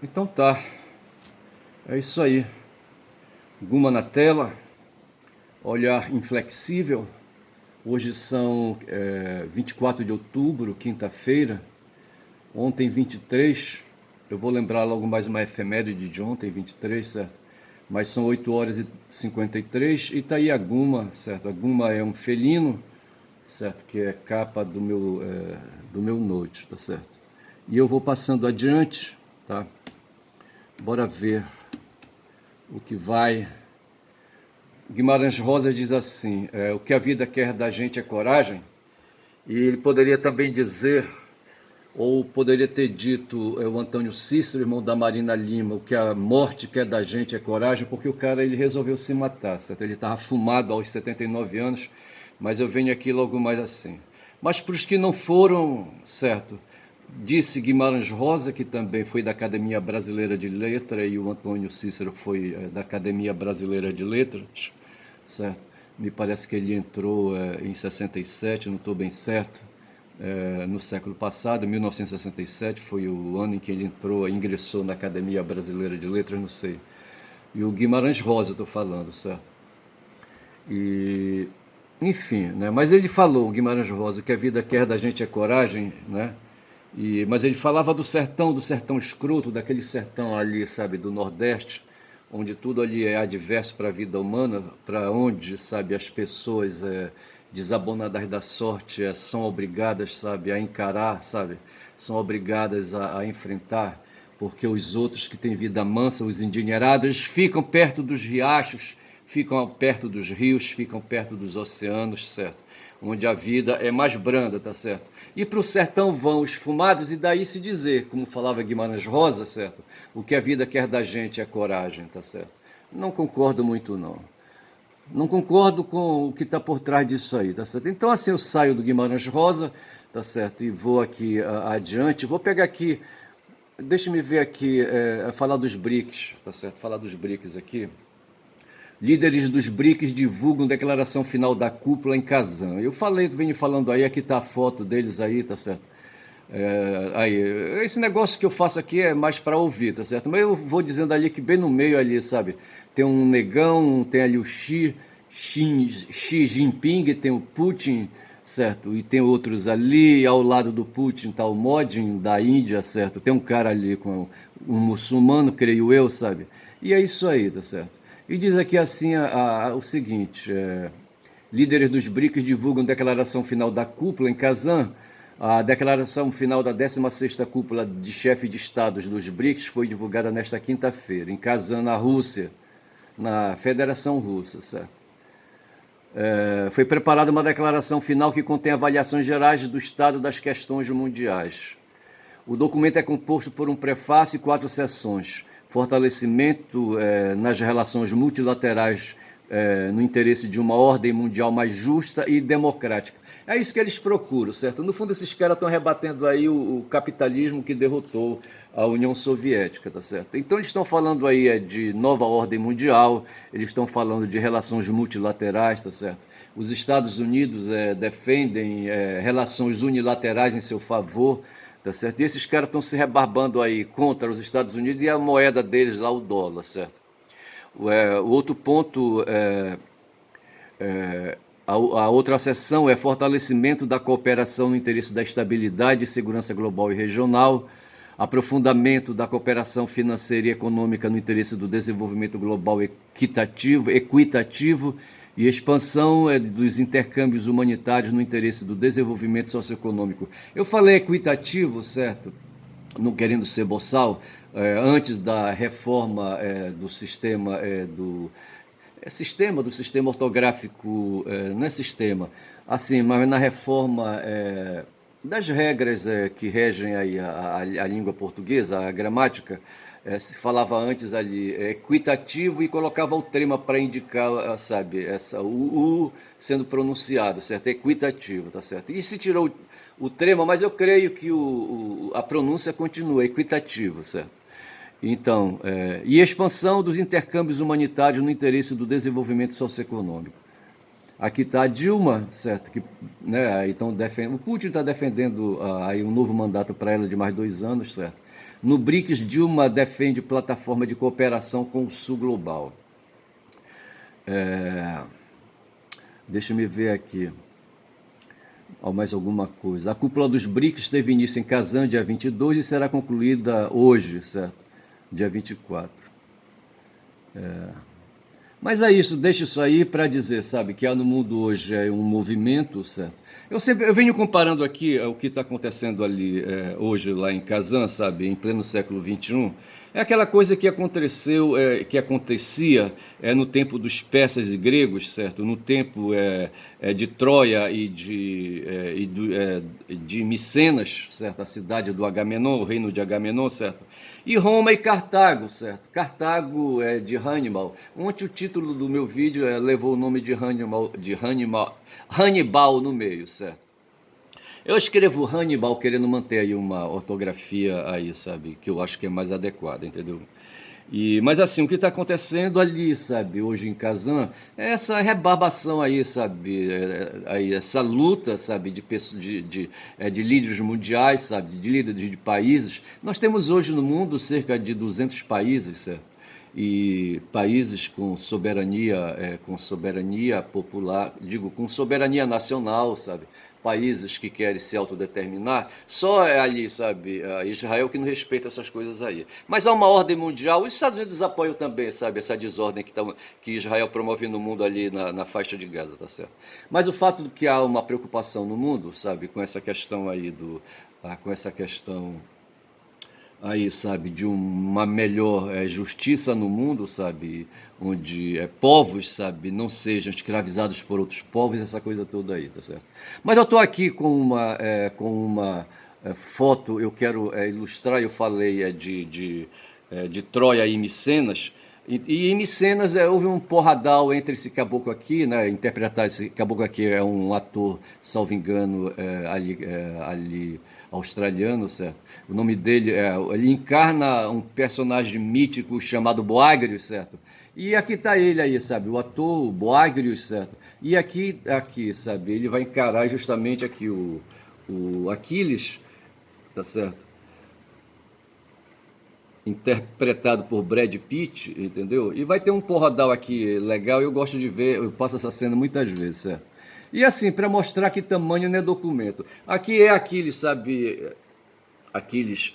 Então tá, é isso aí. Guma na tela, olhar inflexível. Hoje são 24 de outubro, quinta-feira. Ontem, 23. Eu vou lembrar logo mais uma efeméride de ontem, 23, certo? Mas são 8 horas e 53. E tá aí a Guma, certo? A Guma é um felino, certo? Que é capa do meu Note, tá certo? E eu vou passando adiante, tá? Bora ver o que vai. Guimarães Rosa diz assim: o que a vida quer da gente é coragem. E ele poderia também dizer, ou poderia ter dito, o Antônio Cícero, irmão da Marina Lima, o que a morte quer da gente é coragem, porque o cara ele resolveu se matar, certo? Ele estava fumado aos 79 anos, mas eu venho aqui logo mais assim. Mas para os que não foram, certo? Disse Guimarães Rosa, que também foi da Academia Brasileira de Letras, e o Antônio Cícero foi da Academia Brasileira de Letras, certo? Me parece que ele entrou em 67, não estou bem certo, no século passado, 1967, foi o ano em que ele ingressou na Academia Brasileira de Letras, não sei. E o Guimarães Rosa, estou falando, certo? E, enfim, né? Mas ele falou, o Guimarães Rosa, que a vida quer da gente é coragem, né? Mas ele falava do sertão escroto, daquele sertão ali, sabe, do Nordeste, onde tudo ali é adverso para a vida humana, para onde, sabe, as pessoas desabonadas da sorte são obrigadas, sabe, a encarar, sabe, são obrigadas a enfrentar, porque os outros que têm vida mansa, os endinheirados, ficam perto dos riachos, ficam perto dos rios, ficam perto dos oceanos, certo? Onde a vida é mais branda, tá certo? E para o sertão vão os fumados, e daí se dizer, como falava Guimarães Rosa, certo? O que a vida quer da gente é coragem, tá certo? Não concordo muito, não. Não concordo com o que está por trás disso aí, tá certo? Então, assim, eu saio do Guimarães Rosa, tá certo? E vou aqui adiante. Vou pegar aqui, deixa-me ver aqui, falar dos BRICS, tá certo? Falar dos BRICS aqui. Líderes dos BRICS divulgam declaração final da cúpula em Kazan. Eu falei, venho falando aí, aqui tá a foto deles aí, tá certo? Aí, esse negócio que eu faço aqui é mais para ouvir, tá certo? Mas eu vou dizendo ali que bem no meio ali, sabe? Tem um negão, tem ali o Xi Jinping, tem o Putin, certo? E tem outros ali, ao lado do Putin tá o Modi da Índia, certo? Tem um cara ali com um muçulmano, creio eu, sabe? E é isso aí, tá certo? E diz aqui assim o seguinte: líderes dos BRICS divulgam declaração final da cúpula em Kazan. A declaração final da 16ª cúpula de chefe de estados dos BRICS foi divulgada nesta quinta-feira, em Kazan, na Rússia, na Federação Russa, certo? Foi preparada uma declaração final que contém avaliações gerais do estado das questões mundiais. O documento é composto por um prefácio e 4 seções. Fortalecimento nas relações multilaterais no interesse de uma ordem mundial mais justa e democrática. É isso que eles procuram, certo? No fundo, esses caras estão rebatendo aí o capitalismo que derrotou a União Soviética, tá certo? Então eles estão falando aí de nova ordem mundial, eles estão falando de relações multilaterais, tá certo? Os Estados Unidos defendem relações unilaterais em seu favor, tá certo? E esses caras estão se rebarbando aí contra os Estados Unidos e a moeda deles lá, o dólar, certo? O outro ponto a outra seção é fortalecimento da cooperação no interesse da estabilidade e segurança global e regional, aprofundamento da cooperação financeira e econômica no interesse do desenvolvimento global equitativo e expansão dos intercâmbios humanitários no interesse do desenvolvimento socioeconômico. Eu falei equitativo, certo? Não querendo ser boçal, antes da reforma do sistema do sistema ortográfico, não é sistema, assim, mas na reforma das regras que regem aí a língua portuguesa, a gramática, se falava antes ali equitativo e colocava o trema para indicar, sabe, o sendo pronunciado, certo? Equitativo, tá certo? E se tirou o trema, mas eu creio que a pronúncia continua equitativo, certo? Então, e expansão dos intercâmbios humanitários no interesse do desenvolvimento socioeconômico. Aqui está a Dilma, certo? Que, né, então o Putin está defendendo aí um novo mandato para ela de mais 2 anos, certo? No BRICS, Dilma defende plataforma de cooperação com o Sul Global. Deixa eu ver aqui. Mais alguma coisa. A cúpula dos BRICS teve início em Kazan, dia 22, e será concluída hoje, certo? Dia 24. Mas é isso, deixa isso aí para dizer, sabe, que há no mundo hoje é um movimento, certo? Eu venho comparando aqui o que está acontecendo ali hoje lá em Kazan, sabe, em pleno século XXI. É aquela coisa que aconteceu, que acontecia no tempo dos persas e gregos, certo? No tempo de Troia de Micenas, certo? A cidade do Agamenon, o reino de Agamenon, certo? E Roma e Cartago, certo? Cartago é de Hannibal. Ontem o título do meu vídeo levou o nome de Hannibal no meio, certo? Eu escrevo Hannibal querendo manter aí uma ortografia aí, sabe? Que eu acho que é mais adequada, entendeu? Mas assim, o que está acontecendo ali, sabe, hoje em Kazan, é essa rebarbação aí, sabe, aí, essa luta, sabe, de líderes mundiais, sabe, de líderes de países. Nós temos hoje no mundo cerca de 200 países, certo? E países com soberania popular, digo, com soberania nacional, sabe? Países que querem se autodeterminar, só é ali, sabe, Israel que não respeita essas coisas aí. Mas há uma ordem mundial, os Estados Unidos apoiam também, sabe, essa desordem que Israel promove no mundo ali na faixa de Gaza, tá certo? Mas o fato de que há uma preocupação no mundo, sabe, com essa questão aí com essa questão aí, sabe, de uma melhor justiça no mundo, sabe, onde povos, sabe, não sejam escravizados por outros povos, essa coisa toda aí, tá certo? Mas eu estou aqui com uma foto, eu quero ilustrar, eu falei de Troia e Micenas, e em Micenas houve um porradal entre esse caboclo aqui, né? Interpretar esse caboclo aqui é um ator, salvo engano, ali australiano, certo? O nome dele ele encarna um personagem mítico chamado Boagrius, certo? E aqui tá ele aí, sabe? O ator, o Boagrius, certo? E aqui, sabe? Ele vai encarar justamente aqui o Aquiles, tá certo? Interpretado por Brad Pitt, entendeu? E vai ter um porradal aqui legal, eu gosto de ver, eu passo essa cena muitas vezes, certo? E assim, para mostrar que tamanho não é documento. Aqui é Aquiles, sabe? Aquiles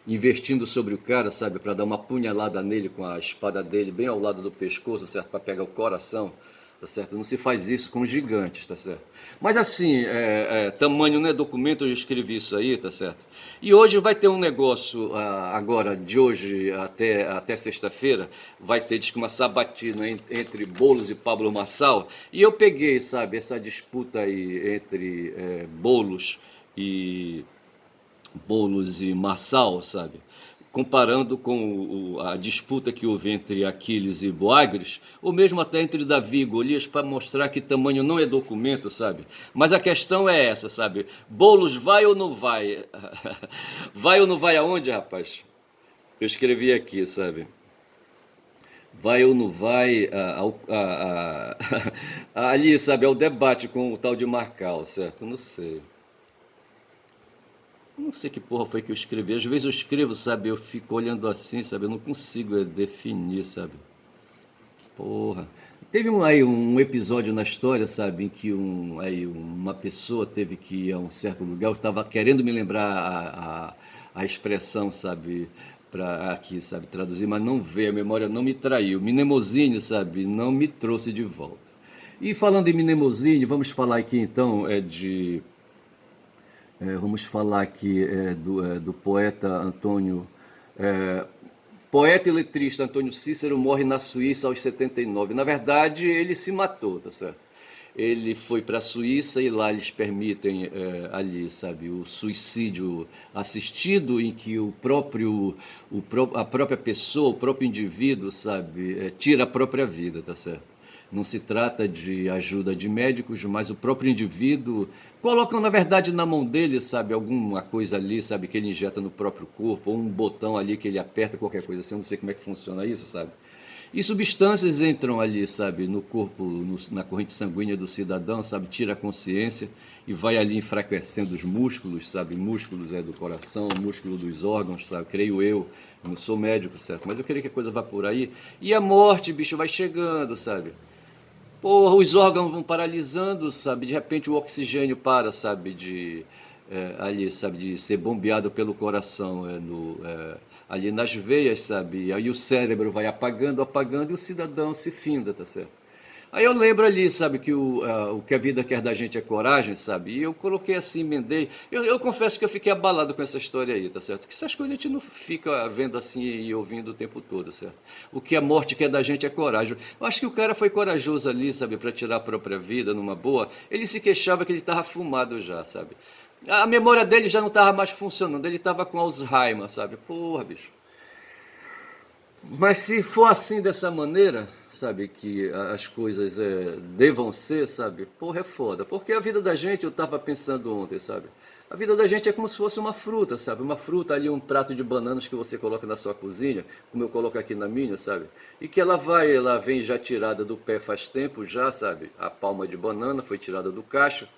investindo sobre o cara, sabe? Para dar uma punhalada nele com a espada dele bem ao lado do pescoço, certo? Para pegar o coração. Tá certo? Não se faz isso com gigantes, tá certo? Mas assim, tamanho não é documento, eu escrevi isso aí, tá certo? E hoje vai ter um negócio, agora, de hoje até sexta-feira, vai ter, diz que uma sabatina entre Boulos e Pablo Marçal, e eu peguei, sabe, essa disputa aí entre Boulos e Marçal, sabe? Comparando com a disputa que houve entre Aquiles e Boagrius, ou mesmo até entre Davi e Golias, para mostrar que tamanho não é documento, sabe? Mas a questão é essa, sabe? Boulos vai ou não vai? Vai ou não vai aonde, rapaz? Eu escrevi aqui, sabe? Vai ou não vai ali, sabe? Ao debate com o tal de Marcal, certo? Não sei. Não sei que porra foi que eu escrevi. Às vezes eu escrevo, sabe? Eu fico olhando assim, sabe? Eu não consigo definir, sabe? Porra. Teve um episódio na história, sabe? Em que uma pessoa teve que ir a um certo lugar. Eu estava querendo me lembrar a expressão, sabe? Para aqui, sabe? Traduzir, mas não veio. A memória não me traiu. Mnemosine, sabe? Não me trouxe de volta. E falando em Mnemosine, vamos falar aqui então vamos falar aqui do poeta Antônio. é, Poeta e letrista Antônio Cícero morre na Suíça aos 79. Na verdade, ele se matou, tá certo? Ele foi para a Suíça e lá eles permitem ali, sabe, o suicídio assistido, em que a própria pessoa, o próprio indivíduo, sabe, tira a própria vida, tá certo? Não se trata de ajuda de médicos, mas o próprio indivíduo colocam, na verdade, na mão dele, sabe, alguma coisa ali, sabe, que ele injeta no próprio corpo, ou um botão ali que ele aperta, qualquer coisa assim, eu não sei como é que funciona isso, sabe? E substâncias entram ali, sabe, no corpo, na corrente sanguínea do cidadão, sabe, tira a consciência e vai ali enfraquecendo os músculos, sabe, músculos do coração, músculo dos órgãos, sabe, creio eu não sou médico, certo, mas eu creio que a coisa vá por aí. E a morte, bicho, vai chegando, sabe. Porra, os órgãos vão paralisando, sabe? De repente o oxigênio para, sabe? Ali, sabe? De ser bombeado pelo coração, ali nas veias, sabe? E aí o cérebro vai apagando, apagando e o cidadão se finda, tá certo? Aí eu lembro ali, sabe, que o que a vida quer da gente é coragem, sabe? E eu coloquei assim, emendei. Eu confesso que eu fiquei abalado com essa história aí, tá certo? Que essas coisas a gente não fica vendo assim e ouvindo o tempo todo, certo? O que a morte quer da gente é coragem. Eu acho que o cara foi corajoso ali, sabe, para tirar a própria vida numa boa. Ele se queixava que ele estava fumado já, sabe? A memória dele já não estava mais funcionando, ele estava com Alzheimer, sabe? Porra, bicho. Mas se for assim dessa maneira, sabe, que as coisas devam ser, sabe, porra, é foda. Porque a vida da gente, eu tava pensando ontem, sabe, a vida da gente é como se fosse uma fruta, sabe, uma fruta ali, um prato de bananas que você coloca na sua cozinha, como eu coloco aqui na minha, sabe, e que ela vem já tirada do pé faz tempo já, sabe, a palma de banana foi tirada do cacho,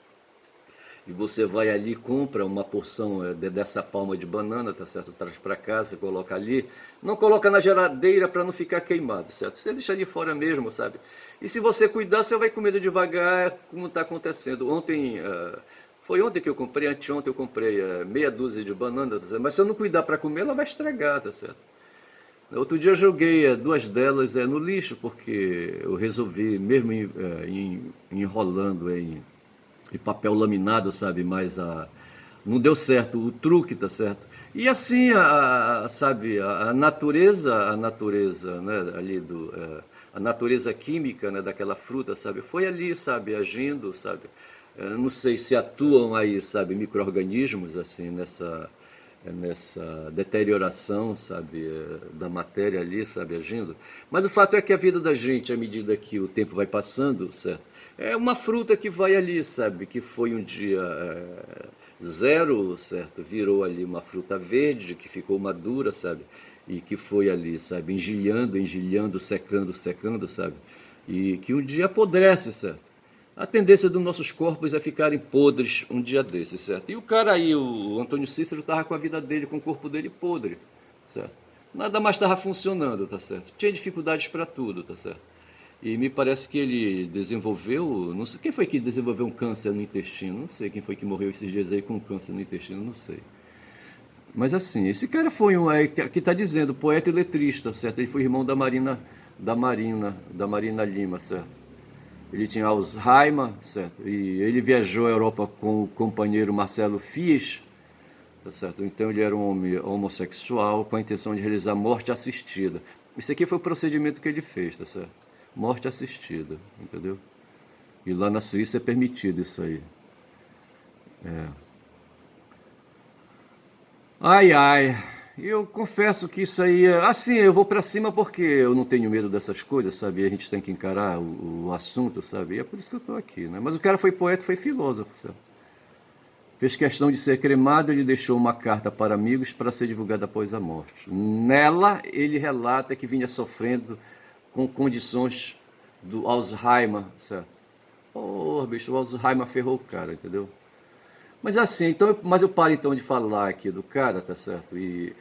e você vai ali, compra uma porção dessa palma de banana, tá certo? Traz para casa, coloca ali. Não coloca na geladeira para não ficar queimado, certo? Você deixa ali fora mesmo, sabe? E se você cuidar, você vai comendo devagar, como está acontecendo. Foi ontem que eu comprei, anteontem eu comprei meia dúzia de bananas, tá certo? Mas se eu não cuidar para comer, ela vai estragar, tá certo? Outro dia eu joguei duas delas no lixo, porque eu resolvi, mesmo enrolando em papel laminado, sabe? Mas não deu certo o truque, tá certo? E assim, sabe, a natureza, né, ali a natureza química, né, daquela fruta, sabe, foi ali, sabe, agindo, sabe. Não sei se atuam aí, sabe, micro-organismos, assim, nessa deterioração, sabe, da matéria ali, sabe, agindo. Mas o fato é que a vida da gente, à medida que o tempo vai passando, certo, é uma fruta que vai ali, sabe, que foi um dia zero, certo, virou ali uma fruta verde, que ficou madura, sabe, e que foi ali, sabe, engelhando, engelhando, secando, secando, sabe, e que um dia apodrece, certo. A tendência dos nossos corpos é ficarem podres um dia desses, certo? E o cara aí, o Antônio Cícero, estava com a vida dele, com o corpo dele podre, certo? Nada mais estava funcionando, tá certo? Tinha dificuldades para tudo, tá certo? E me parece que ele desenvolveu, não sei, quem foi que desenvolveu um câncer no intestino? Não sei quem foi que morreu esses dias aí com câncer no intestino, não sei. Mas assim, esse cara foi que está dizendo, poeta e letrista, certo? Ele foi irmão da Marina Lima, certo? Ele tinha Alzheimer, certo? E ele viajou à Europa com o companheiro Marcelo Fies, tá certo? Então ele era um homem homossexual com a intenção de realizar morte assistida. Isso aqui foi o procedimento que ele fez, tá certo? Morte assistida, entendeu? E lá na Suíça é permitido isso aí. Ai, ai. Eu confesso que isso aí, assim, eu vou pra cima porque eu não tenho medo dessas coisas, sabe? A gente tem que encarar o assunto, sabe? E é por isso que eu tô aqui, né? Mas o cara foi poeta, foi filósofo, sabe? Fez questão de ser cremado, ele deixou uma carta para amigos para ser divulgada após a morte. Nela, ele relata que vinha sofrendo com condições do Alzheimer, certo? Porra, bicho, o Alzheimer ferrou o cara, entendeu? Mas assim, então, mas eu paro então de falar aqui do cara, tá certo? E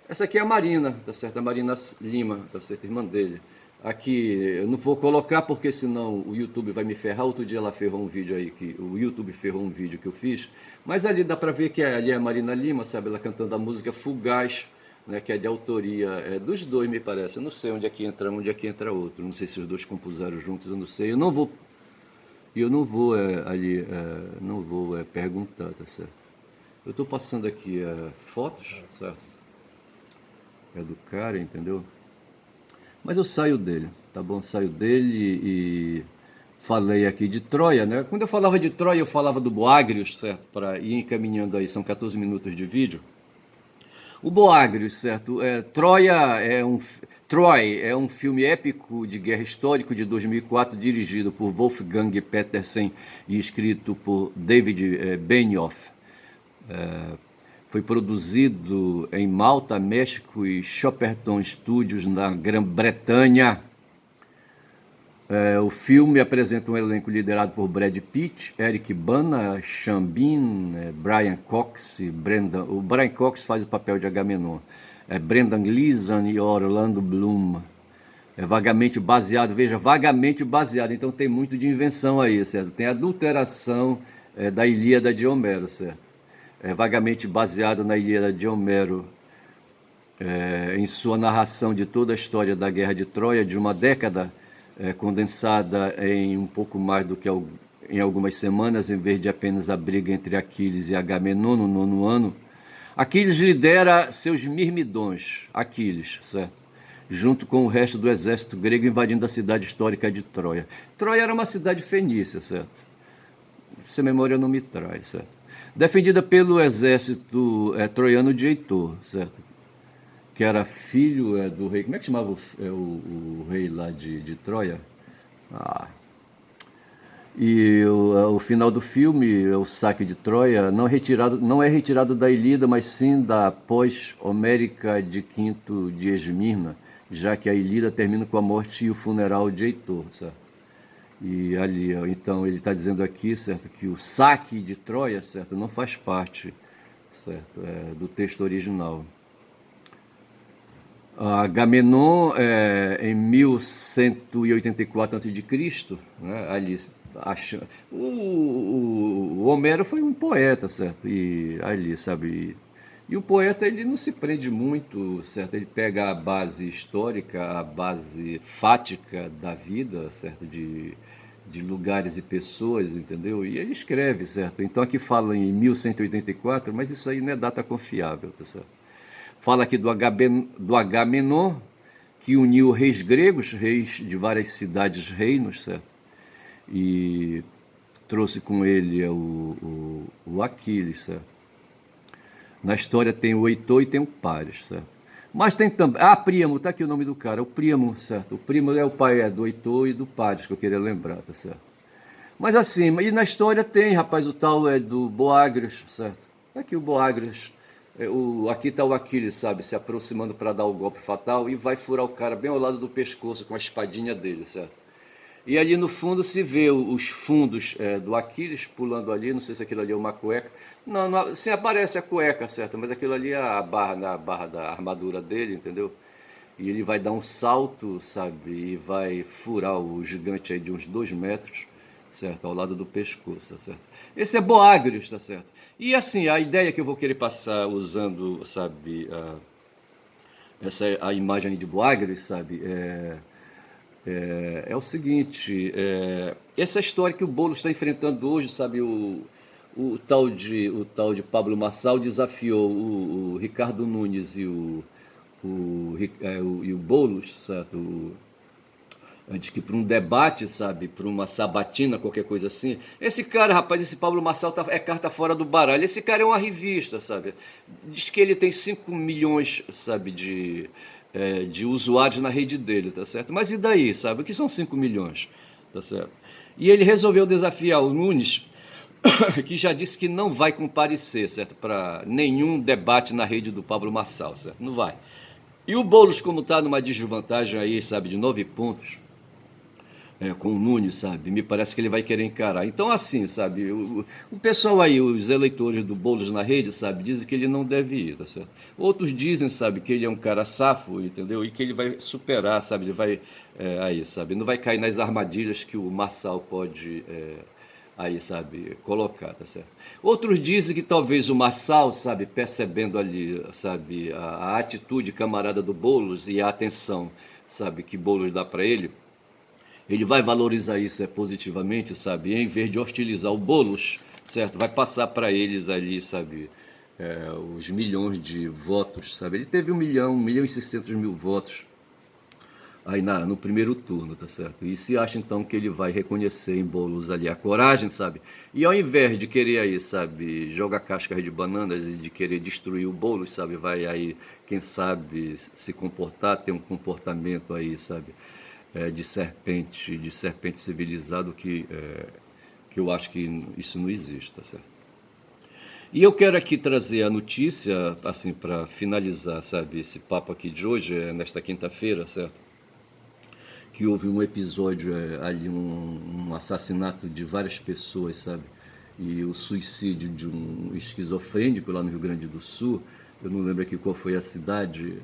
essa aqui é a Marina, tá certo? A Marina Lima, tá certo? Irmã dele. Aqui eu não vou colocar porque senão o YouTube vai me ferrar. Outro dia ela ferrou um vídeo aí, que o YouTube ferrou um vídeo que eu fiz. Mas ali dá pra ver que ali é a Marina Lima, sabe? Ela cantando a música Fugaz, né? Que é de autoria dos dois, me parece. Eu não sei onde é que entra um, onde é que entra outro. Não sei se os dois compuseram juntos, eu não sei. Eu não vou não vou perguntar, tá certo? Eu estou passando aqui fotos, certo? É do cara, entendeu? Mas eu saio dele, tá bom? Saio dele e falei aqui de Troia, né? Quando eu falava de Troia, eu falava do Boagrios, certo? Para ir encaminhando aí, são 14 minutos de vídeo. O Boagrios, certo? Troy é um filme épico de guerra histórico de 2004, dirigido por Wolfgang Petersen e escrito por David Benioff. Foi produzido em Malta, México e Shopperton Studios na Grã-Bretanha. O filme apresenta um elenco liderado por Brad Pitt, Eric Bana, Sean Bean, Brian Cox e Brendan. O Brian Cox faz o papel de Agamenon. Brendan Gleeson e Orlando Bloom. É vagamente baseado, veja, vagamente baseado. Então tem muito de invenção aí, certo? Tem adulteração da Ilíada de Homero, certo? É vagamente baseado na Ilíada de Homero, em sua narração de toda a história da Guerra de Troia, de uma década condensada em um pouco mais do que em algumas semanas, em vez de apenas a briga entre Aquiles e Agamenon no 9º ano. Aquiles lidera seus mirmidões, Aquiles, certo? Junto com o resto do exército grego invadindo a cidade histórica de Troia. Troia era uma cidade fenícia, certo? Se a memória não me traz, certo? Defendida pelo exército troiano de Heitor, certo? Que era filho do rei. Como é que chamava o rei lá de Troia? Ah. E o final do filme, o saque de Troia, não é retirado da Ilíada, mas sim da pós-homérica de Quinto de Esmirna, já que a Ilíada termina com a morte e o funeral de Heitor, certo? E ali, então, ele está dizendo aqui, certo, que o saque de Troia, certo, não faz parte, certo, do texto original. Agamenon, em 1184 a.C., né, ali, o Homero foi um poeta, certo? E ali, sabe? E o poeta, ele não se prende muito, certo? Ele pega a base histórica, a base fática da vida, certo? De lugares e pessoas, entendeu? E ele escreve, certo? Então aqui fala em 1184, mas isso aí não é data confiável, tá certo? Fala aqui do Agamenon, que uniu reis gregos, reis de várias cidades, reinos, certo? E trouxe com ele o Aquiles, certo? Na história tem o Heitor e tem o Paris, certo? Mas tem também... Príamo, tá aqui o nome do cara, o Príamo, certo? O Príamo é o pai do Heitor e do Paris, que eu queria lembrar, tá certo? Mas assim, e na história tem, rapaz, o tal do Boagrius, certo? Aqui o Boagrius, aqui está o Aquiles, sabe, se aproximando para dar o golpe fatal e vai furar o cara bem ao lado do pescoço com a espadinha dele, certo? E ali no fundo se vê os fundos do Aquiles pulando ali, não sei se aquilo ali é uma cueca. Não, não, sim, aparece a cueca, certo? Mas aquilo ali é a barra da armadura dele, entendeu? E ele vai dar um salto, sabe? E vai furar o gigante aí de uns 2 metros, certo? Ao lado do pescoço, tá certo? Esse é Boagrius, tá certo? E assim, a ideia que eu vou querer passar usando, sabe, a imagem aí de Boagrius, sabe, é o seguinte, essa história que o Boulos está enfrentando hoje, sabe, o tal de Pablo Marçal desafiou o Ricardo Nunes e o Boulos, certo? Antes que para um debate, sabe, para uma sabatina, qualquer coisa assim. Esse cara, rapaz, esse Pablo Marçal é carta fora do baralho. Esse cara é uma revista, sabe? Diz que ele tem 5 milhões, sabe, de usuários na rede dele, tá certo? Mas e daí, sabe? O que são 5 milhões, tá certo? E ele resolveu desafiar o Nunes, que já disse que não vai comparecer, certo? Para nenhum debate na rede do Pablo Marçal, certo? Não vai. E o Boulos, como está numa desvantagem aí, sabe, de 9 pontos, com o Nunes, sabe? Me parece que ele vai querer encarar. Então, assim, sabe? O pessoal aí, os eleitores do Boulos na rede, sabe? Dizem que ele não deve ir, tá certo? Outros dizem, sabe? Que ele é um cara safo, entendeu? E que ele vai superar, sabe? Ele vai, aí, sabe? Não vai cair nas armadilhas que o Marçal pode, aí, sabe? Colocar, tá certo? Outros dizem que talvez o Marçal, sabe? Percebendo ali, sabe? A atitude camarada do Boulos e a atenção, sabe? Que Boulos dá para ele vai valorizar isso positivamente, sabe? E em vez de hostilizar o Boulos, certo? Vai passar para eles ali, sabe? Os milhões de votos, sabe? Ele teve 1.600.000 votos aí no primeiro turno, tá certo? E se acha então que ele vai reconhecer em Boulos ali a coragem, sabe? E ao invés de querer aí, sabe, jogar cascas de bananas e de querer destruir o Boulos, sabe? Vai aí, quem sabe, se comportar, ter um comportamento aí, sabe? De serpente civilizado que eu acho que isso não existe, tá certo? E eu quero aqui trazer a notícia, assim, para finalizar, sabe, esse papo aqui de hoje, nesta quinta-feira, certo? que houve um episódio ali, um assassinato de várias pessoas, sabe? E o suicídio de um esquizofrênico lá no Rio Grande do Sul. Eu não lembro aqui qual foi a cidade.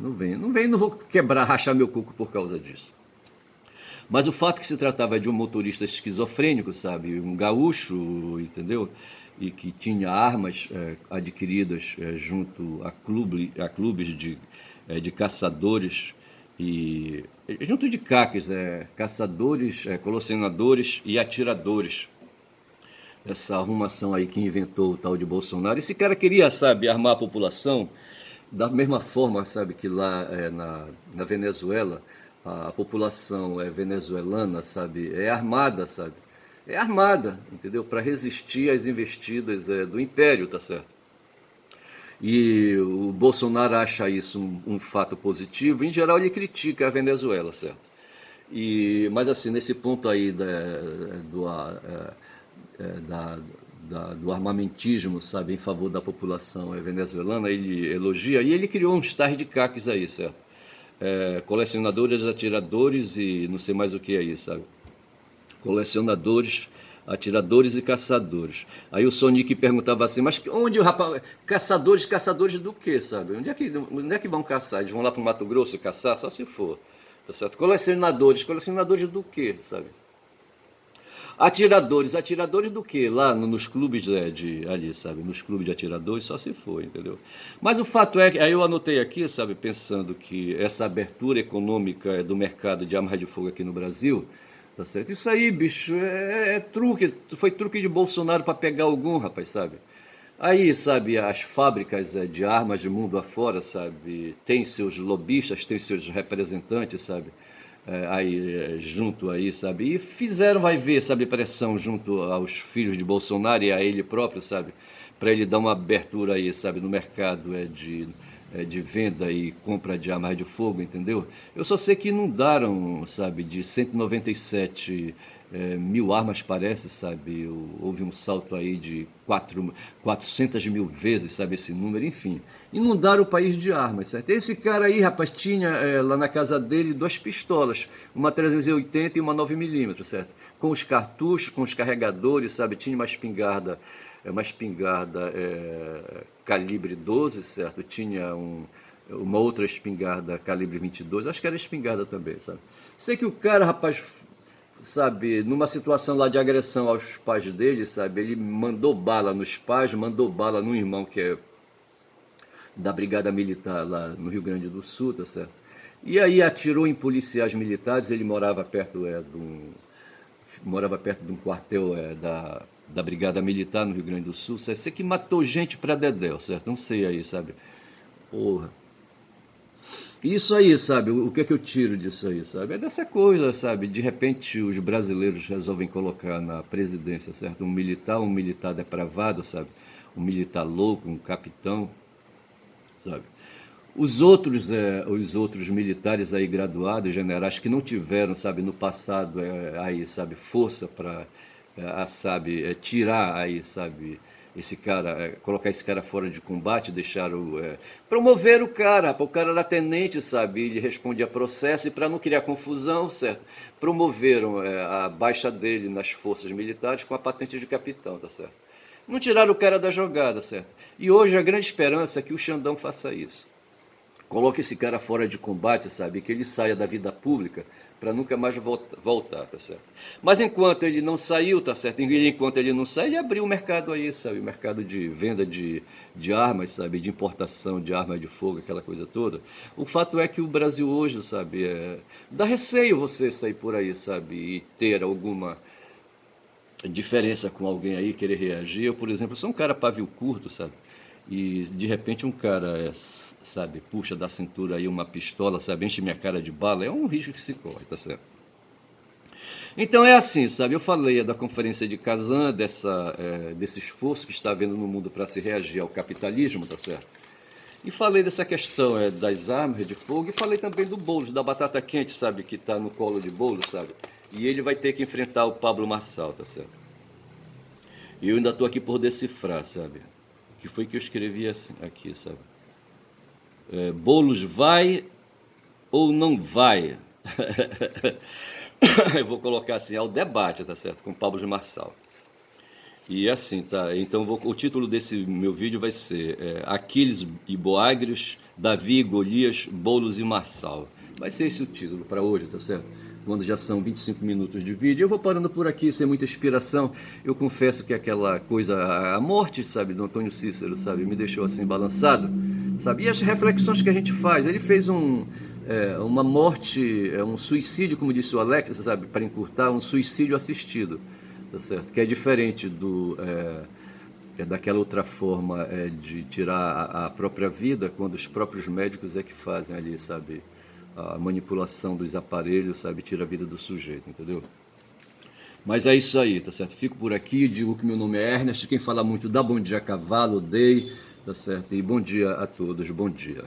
Não vou quebrar, rachar meu coco por causa disso. Mas o fato que se tratava de um motorista esquizofrênico, sabe? Um gaúcho, entendeu? E que tinha armas adquiridas junto a clubes de caçadores e junto de caques, caçadores, colecionadores e atiradores. Essa arrumação aí que inventou o tal de Bolsonaro. Esse cara queria, sabe, armar a população da mesma forma, sabe, que lá na Venezuela a população venezuelana, sabe, é armada, sabe? É armada, entendeu? Para resistir às investidas do império, tá certo? E o Bolsonaro acha isso um fato positivo. Em geral, ele critica a Venezuela, certo? Mas assim, nesse ponto aí do, da, do armamentismo, sabe, em favor da população venezuelana, ele elogia, e ele criou uns tais de caques aí, certo? Colecionadores, atiradores e não sei mais o que aí, sabe? Colecionadores, atiradores e caçadores. Aí o Sonic perguntava assim, mas onde o rapaz... Caçadores do quê, sabe? Onde é que vão caçar? Eles vão lá para o Mato Grosso caçar? Só se for, tá certo? Colecionadores do quê, sabe? Atiradores do quê? Lá nos clubes ali, sabe? Nos clubes de atiradores, só se for, entendeu? Mas o fato é que, aí eu anotei aqui, sabe, pensando que essa abertura econômica do mercado de armas de fogo aqui no Brasil, tá certo? Isso aí, bicho, é truque, foi truque de Bolsonaro para pegar algum, rapaz, sabe? Aí, sabe, as fábricas de armas de mundo afora, sabe, tem seus lobistas, tem seus representantes, sabe? Junto aí, sabe? E fizeram, vai ver, sabe, pressão junto aos filhos de Bolsonaro e a ele próprio, sabe? Para ele dar uma abertura aí, sabe, no mercado de venda e compra de armas de fogo, entendeu? Eu só sei que inundaram, sabe, de 197 mil armas, parece, sabe? Houve um salto aí de 400 mil vezes, sabe, esse número, enfim. Inundaram o país de armas, certo? Esse cara aí, rapaz, tinha lá na casa dele duas pistolas, uma 380 e uma 9mm, certo? Com os cartuchos, com os carregadores, sabe? Tinha uma espingarda calibre 12, certo? Tinha uma outra espingarda calibre 22, acho que era espingarda também, sabe? Sei que o cara, rapaz, sabe, numa situação lá de agressão aos pais dele, sabe, ele mandou bala nos pais, mandou bala no irmão que é da Brigada Militar lá no Rio Grande do Sul, tá certo? E aí atirou em policiais militares, ele morava perto de um quartel da Brigada Militar no Rio Grande do Sul, sabe? Você que matou gente pra dedéu, certo? Não sei aí, sabe? Porra. Isso aí, sabe? O que é que eu tiro disso aí, sabe? É dessa coisa, sabe? De repente os brasileiros resolvem colocar na presidência, certo? Um militar depravado, sabe? Um militar louco, um capitão, sabe? Os outros militares aí graduados, generais que não tiveram, sabe, no passado aí, sabe, força para, sabe, tirar aí, sabe, esse cara, colocar esse cara fora de combate, deixar promover o cara era tenente, sabe, ele respondia a processo e para não criar confusão, certo, promoveram a baixa dele nas forças militares com a patente de capitão, tá certo. Não tiraram o cara da jogada, certo. E hoje a grande esperança é que o Xandão faça isso. Coloque esse cara fora de combate, sabe? Que ele saia da vida pública para nunca mais voltar, tá certo? Mas enquanto ele não saiu, tá certo? Enquanto ele não sai, ele abriu o mercado aí, sabe? O mercado de venda de armas, sabe? De importação de armas de fogo, aquela coisa toda. O fato é que o Brasil hoje, sabe? Dá receio você sair por aí, sabe? E ter alguma diferença com alguém aí, querer reagir. Eu, por exemplo, sou um cara pavio curto, sabe? E de repente um cara, sabe, puxa da cintura aí uma pistola, sabe, enche minha cara de bala, é um risco que se corre, tá certo? Então é assim, sabe, eu falei da conferência de Kazan, desse esforço que está havendo no mundo para se reagir ao capitalismo, tá certo? E falei dessa questão das armas de fogo e falei também do Boulos, da batata quente, sabe, que está no colo de Boulos, sabe? E ele vai ter que enfrentar o Pablo Marçal, tá certo? E eu ainda estou aqui por decifrar, sabe? O que foi que eu escrevi assim, aqui, sabe? Boulos vai ou não vai Eu vou colocar assim, ao debate, tá certo? Com Pablo de Marçal. E assim, tá? Então o título desse meu vídeo vai ser Aquiles e Boagrios, Davi e Golias, Boulos e Marçal. Vai ser esse o título para hoje, tá certo? Quando já são 25 minutos de vídeo. Eu vou parando por aqui, sem muita inspiração. Eu confesso que aquela coisa, a morte, sabe, do Antônio Cícero, sabe, me deixou assim balançado, sabe? E as reflexões que a gente faz. Ele fez uma morte, um suicídio, como disse o Alex, sabe, para encurtar, um suicídio assistido, tá certo? Que é diferente daquela outra forma de tirar a própria vida, quando os próprios médicos é que fazem ali, sabe, a manipulação dos aparelhos, sabe, tira a vida do sujeito, entendeu? Mas é isso aí, tá certo? Fico por aqui, digo que meu nome é Ernest, quem fala muito dá bom dia a cavalo, dei, tá certo? E bom dia a todos, bom dia.